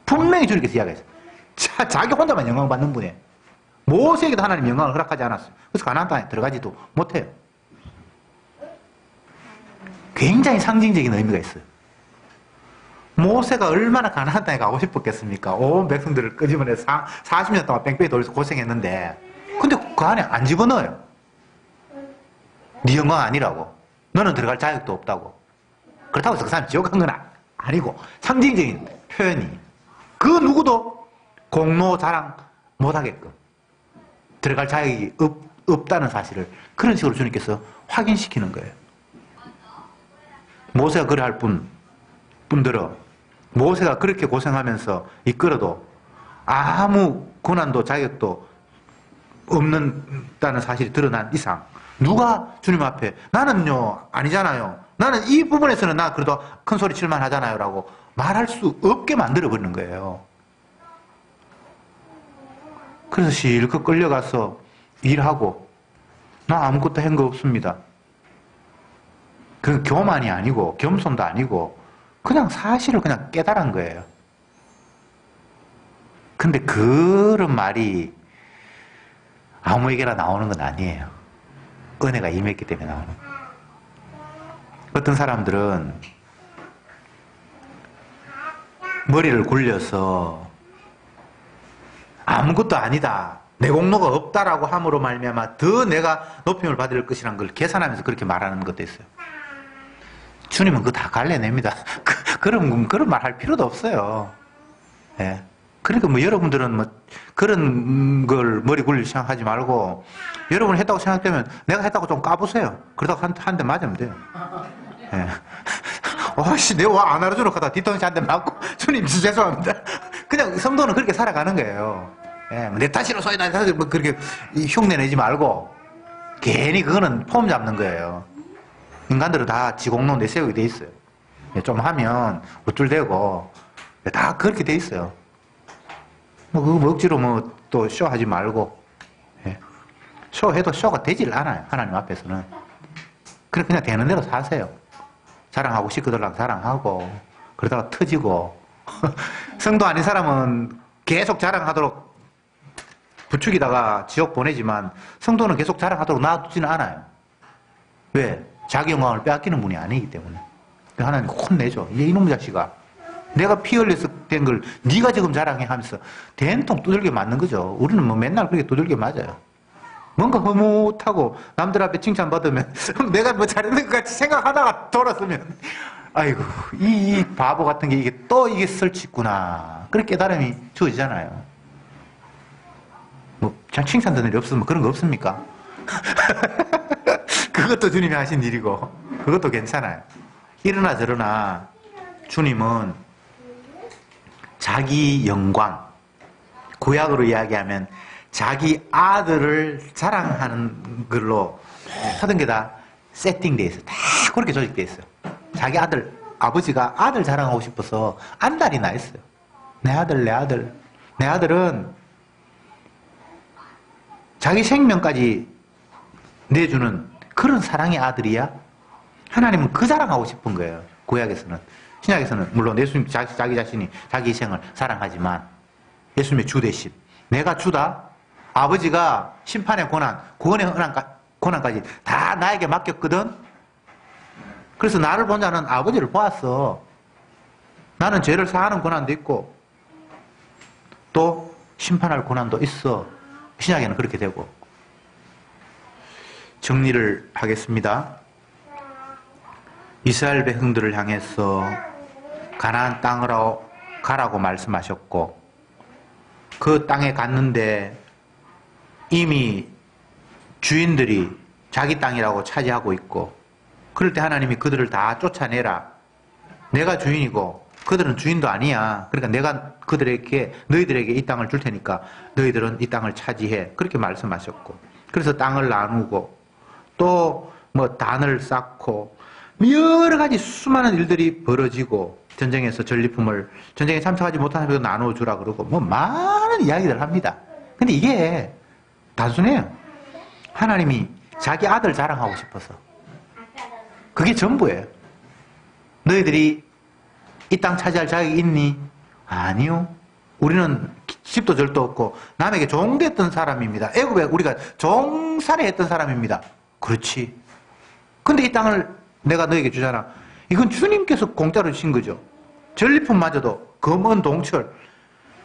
분명히 주님께서 이야기했어요. 자기 혼자만 영광 받는 분이에요. 모세에게도 하나님 영광을 허락하지 않았어요. 그래서 가나안 땅에 들어가지도 못해요. 굉장히 상징적인 의미가 있어요. 모세가 얼마나 가나안 땅에 가고 싶었겠습니까? 온 백성들을 끄집어내서 40년 동안 뺑뺑이 돌려서 고생했는데 근데 그 안에 안 집어넣어요. 네 영광 아니라고. 너는 들어갈 자격도 없다고. 그렇다고 해서 그 사람이 지옥 간 건 아니고 상징적인 표현이 그 누구도 공로 자랑 못하게끔 들어갈 자격이 없다는 사실을 그런 식으로 주님께서 확인시키는 거예요. 모세가 그래 할 뿐더러 모세가 그렇게 고생하면서 이끌어도 아무 고난도 자격도 없는다는 사실이 드러난 이상 누가 주님 앞에 나는요 아니잖아요. 나는 이 부분에서는 나 그래도 큰 소리 칠만 하잖아요 라고 말할 수 없게 만들어버리는 거예요. 그래서 실컷 끌려가서 일하고 나 아무것도 한 거 없습니다. 그 교만이 아니고 겸손도 아니고 그냥 사실을 그냥 깨달은 거예요. 근데 그런 말이 아무에게나 나오는 건 아니에요. 은혜가 임했기 때문에 나오는 거예요. 어떤 사람들은 머리를 굴려서 아무것도 아니다. 내 공로가 없다라고 함으로 말미암아 더 내가 높임을 받을 것이라는 걸 계산하면서 그렇게 말하는 것도 있어요. 주님은 그거 다 갈래냅니다. 그런 말 할 필요도 없어요. 예. 그러니까 여러분들은 그런 걸 머리 굴릴 생각하지 말고 여러분이 했다고 생각되면 내가 했다고 좀 까보세요. 그러다가 한 대 맞으면 돼요. 예. 와씨 내가 안 알아주러 가다 뒤통수 한 대 맞고 주님 죄송합니다. 그냥 성도는 그렇게 살아가는 거예요. 예, 내 탓이로 소리 나 뭐 그렇게 흉내 내지 말고 괜히 그거는 폼 잡는 거예요. 인간들은 다 지공론 내세우게 돼 있어요. 예, 좀 하면 우쭐대고 다 그렇게 돼 있어요. 뭐 그거 억지로 뭐 또 쇼하지 말고 예. 쇼해도 쇼가 되질 않아요. 하나님 앞에서는. 그냥 되는 대로 사세요. 자랑하고 싶거들랑 자랑하고 그러다가 터지고 성도 아닌 사람은 계속 자랑하도록 부추기다가 지옥 보내지만 성도는 계속 자랑하도록 놔두지는 않아요. 왜? 자기 영광을 빼앗기는 분이 아니기 때문에. 하나님 혼내죠. 얘 이놈 자식아, 내가 피 흘려서 된 걸 네가 지금 자랑해 하면서 된통 두들겨 맞는 거죠. 우리는 뭐 맨날 그렇게 두들겨 맞아요. 뭔가 흐뭇하고 남들 앞에 칭찬받으면 내가 뭐 잘했는 것 같이 생각하다가 돌았으면 아이고 이 바보 같은 게 이게 또 이게 설치구나. 그렇게 깨달음이 주어지잖아요. 뭐 칭찬 듣는 일 없으면 그런 거 없습니까? 그것도 주님이 하신 일이고 그것도 괜찮아요. 이러나 저러나 주님은 자기 영광, 구약으로 이야기하면 자기 아들을 자랑하는 걸로 모든 게 다 세팅되어 있어요. 다 그렇게 조직되어 있어요. 자기 아들, 아버지가 아들 자랑하고 싶어서 안달이 나 있어요. 내 아들, 내 아들. 내 아들은 자기 생명까지 내주는 그런 사랑의 아들이야? 하나님은 그 자랑하고 싶은 거예요. 구약에서는. 신약에서는 물론 예수님 자기 자신이 자기 희생을 사랑하지만 예수님의 주 대신 내가 주다? 아버지가 심판의 고난, 구원의 고난까지 다 나에게 맡겼거든? 그래서 나를 본 자는 아버지를 보았어. 나는 죄를 사하는 고난도 있고 또 심판할 고난도 있어. 신약에는 그렇게 되고. 정리를 하겠습니다. 이스라엘 백성들을 향해서 가나안 땅으로 가라고 말씀하셨고 그 땅에 갔는데 이미 주인들이 자기 땅이라고 차지하고 있고 그럴 때 하나님이 그들을 다 쫓아내라. 내가 주인이고 그들은 주인도 아니야. 그러니까 내가 너희들에게 이 땅을 줄 테니까 너희들은 이 땅을 차지해. 그렇게 말씀하셨고 그래서 땅을 나누고 또 뭐 단을 쌓고 여러 가지 수많은 일들이 벌어지고 전쟁에서 전쟁에 참석하지 못한 사람도 나눠주라 그러고 뭐 많은 이야기들을 합니다. 근데 이게 단순해요. 하나님이 자기 아들 자랑하고 싶어서 그게 전부예요. 너희들이 이 땅 차지할 자격이 있니? 아니요. 우리는 집도 절도 없고 남에게 종됐던 사람입니다. 애굽에 우리가 종살이했던 사람입니다. 그렇지. 근데 이 땅을 내가 너에게 주잖아. 이건 주님께서 공짜로 주신 거죠. 전리품마저도 검은 동철.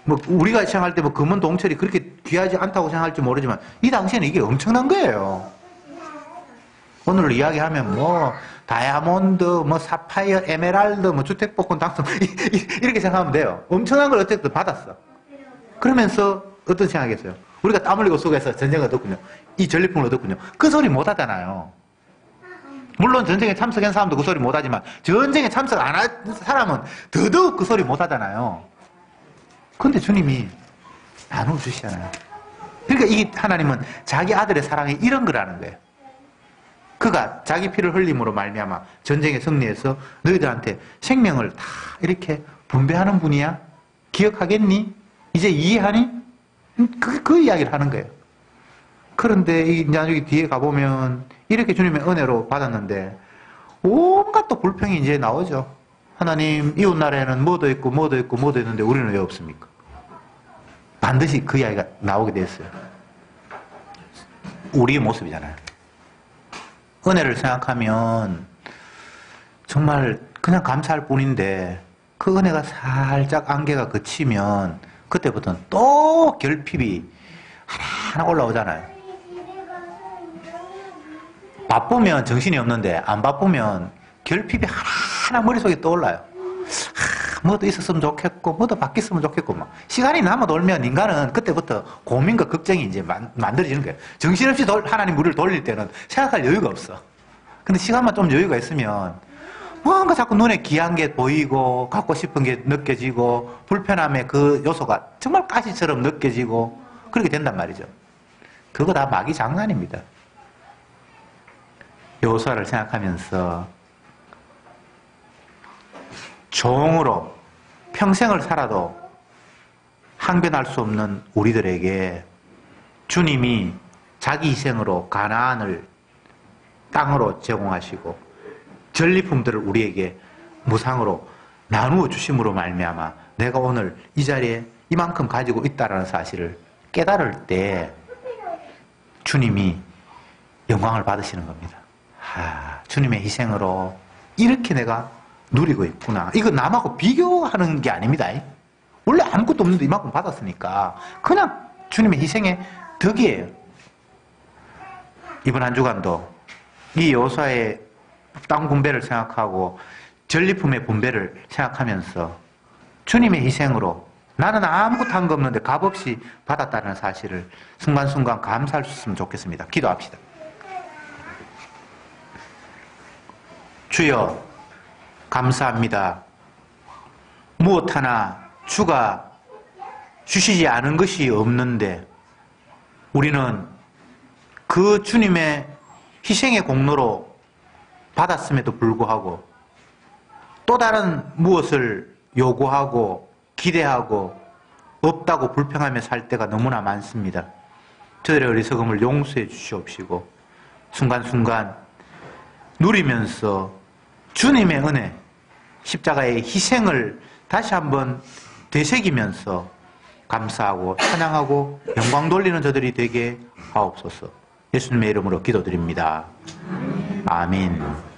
뭐 우리가 생각할 때 뭐 검은 동철이 그렇게 귀하지 않다고 생각할지 모르지만 이 당시에는 이게 엄청난 거예요. 오늘 이야기하면 뭐 다이아몬드, 뭐 사파이어, 에메랄드, 뭐 주택복권 당첨 이렇게 생각하면 돼요. 엄청난 걸 어쨌든 받았어. 그러면서 어떤 생각이겠어요? 우리가 땀 흘리고 속에서 전쟁을 얻었군요. 이 전리품을 얻었군요. 그 소리 못 하잖아요. 물론 전쟁에 참석한 사람도 그 소리 못 하지만 전쟁에 참석 안 한 사람은 더더욱 그 소리 못 하잖아요. 그런데 주님이 나눠 주시잖아요. 그러니까 이 하나님은 자기 아들의 사랑이 이런 거라는 거예요. 그가 자기 피를 흘림으로 말미암아 전쟁에 승리해서 너희들한테 생명을 다 이렇게 분배하는 분이야? 기억하겠니? 이제 이해하니? 그 이야기를 하는 거예요. 그런데 이 나중에 뒤에 가보면 이렇게 주님의 은혜로 받았는데 온갖 또 불평이 이제 나오죠. 하나님 이웃 나라에는 뭐도 있고 뭐도 있고 뭐도 있는데 우리는 왜 없습니까? 반드시 그 이야기가 나오게 됐어요. 우리의 모습이잖아요. 은혜를 생각하면 정말 그냥 감사할 뿐인데 그 은혜가 살짝 안개가 그치면 그때부터는 또 결핍이 하나하나 올라오잖아요. 바쁘면 정신이 없는데 안 바쁘면 결핍이 하나하나 머릿속에 떠올라요. 뭐도 있었으면 좋겠고 뭐도 바뀌었으면 좋겠고 막 시간이 남아 돌면 인간은 그때부터 고민과 걱정이 이제 만들어지는 거예요. 정신없이 하나님 우리를 돌릴 때는 생각할 여유가 없어. 근데 시간만 좀 여유가 있으면 뭔가 자꾸 눈에 귀한 게 보이고 갖고 싶은 게 느껴지고 불편함의 그 요소가 정말 가시처럼 느껴지고 그렇게 된단 말이죠. 그거 다 마귀 장난입니다. 여호수아를 생각하면서 종으로 평생을 살아도 항변할 수 없는 우리들에게 주님이 자기 희생으로 가나안을 땅으로 제공하시고 전리품들을 우리에게 무상으로 나누어 주심으로 말미암아 내가 오늘 이 자리에 이만큼 가지고 있다라는 사실을 깨달을 때 주님이 영광을 받으시는 겁니다. 주님의 희생으로 이렇게 내가 누리고 있구나. 이거 남하고 비교하는 게 아닙니다. 원래 아무것도 없는데 이만큼 받았으니까 그냥 주님의 희생의 덕이에요. 이번 한 주간도 이 여호수아의 땅 분배를 생각하고 전리품의 분배를 생각하면서 주님의 희생으로 나는 아무것도 한 거 없는데 값없이 받았다는 사실을 순간순간 감사할 수 있으면 좋겠습니다. 기도합시다. 주여 감사합니다. 무엇 하나 주가 주시지 않은 것이 없는데 우리는 그 주님의 희생의 공로로 받았음에도 불구하고 또 다른 무엇을 요구하고 기대하고 없다고 불평하며 살 때가 너무나 많습니다. 저들의 어리석음을 용서해 주시옵시고 순간순간 누리면서 주님의 은혜, 십자가의 희생을 다시 한번 되새기면서 감사하고 찬양하고 영광 돌리는 저들이 되게 하옵소서. 예수님의 이름으로 기도드립니다. 아멘.